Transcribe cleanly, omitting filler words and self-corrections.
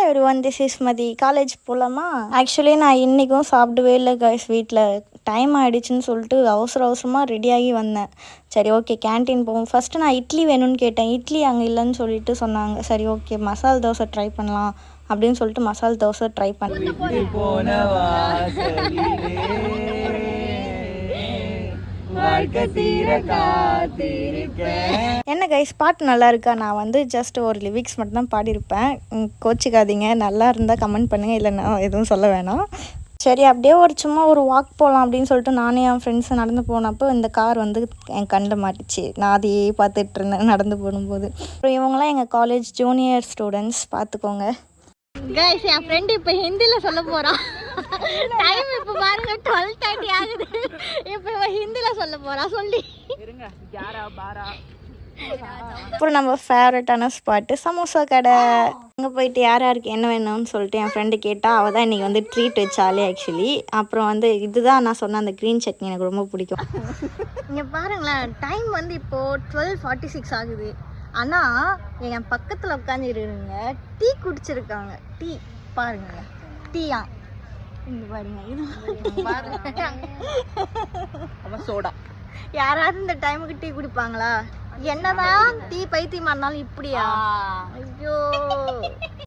everyone, this is Madhi. College போகலாமா? Actually நான் இன்றைக்கும் சாப்பிடவே இல்லை கைஸ். வீட்டில் டைம் ஆகிடுச்சின்னு சொல்லிட்டு அவசரமாக ரெடியாகி வந்தேன். சரி ஓகே கேன்டீன் போவோம். ஃபஸ்ட்டு நான் இட்லி வேணும்னு கேட்டேன். இட்லி அங்கே இல்லைன்னு சொல்லிட்டு சொன்னாங்க. சரி ஓகே மசால் தோசை ட்ரை பண்ணலாம் அப்படின்னு சொல்லிட்டு மசால் தோசை ட்ரை பண்ணேன். என்ன கைஸ் பாட்டு நல்லா இருக்கா? நான் வந்து ஜஸ்ட் ஒரு லிரிக்ஸ் மட்டும் தான் பாடியிருப்பேன். கோச்சிக்காதீங்க, நல்லா இருந்தால் கமெண்ட் பண்ணுங்கள், இல்லைன்னா எதுவும் சொல்ல வேணாம். சரி அப்படியே சும்மா ஒரு வாக் போகலாம் அப்படின்னு சொல்லிட்டு நானே என் ஃப்ரெண்ட்ஸை நடந்து போனப்போ இந்த கார் வந்து என் கண்ணில் மாட்டிச்சு. நான் அதையே பார்த்துட்டு இருந்தேன் நடந்து போகும்போது. அப்புறம் இவங்களாம் எங்கள் காலேஜ் ஜூனியர் ஸ்டூடெண்ட்ஸ், பார்த்துக்கோங்க. கைஸ் என் ஃப்ரெண்டு இப்போ ஹிந்தியில் சொல்ல போகிறான். டைம் இப்போ பாருங்க 12:30 ஆகுது. இப்போ இவன் ஹிந்தியில் சொல்ல போகிறான். சொல்லி அப்புறம் நம்ம ஃபேவரட்டான ஸ்பாட்டு சமோசா கடை. அங்கே போயிட்டு யார் யாருக்கு என்ன வேணும்னு சொல்லிட்டு என் ஃப்ரெண்டு கேட்டால் அவள் தான் இன்றைக்கி வந்து ட்ரீட் வச்சாலே ஆக்சுவலி. அப்புறம் வந்து இதுதான் நான் சொன்ன அந்த க்ரீன் சட்னி எனக்கு ரொம்ப பிடிக்கும். இங்கே பாருங்களேன், டைம் வந்து இப்போது 12:46 ஆகுது. ஆனால் என் பக்கத்தில் உட்காந்துருங்க டீ குடிச்சிருக்காங்க. டீ பாருங்க, டீயா இந்த பாருங்க, இது சோடா. யாராவது இந்த டைமுக்கு டீ குடிப்பாங்களா? என்னதான் டீ பைத்தியமா இருந்தாலும் இப்படியா? ஐயோ.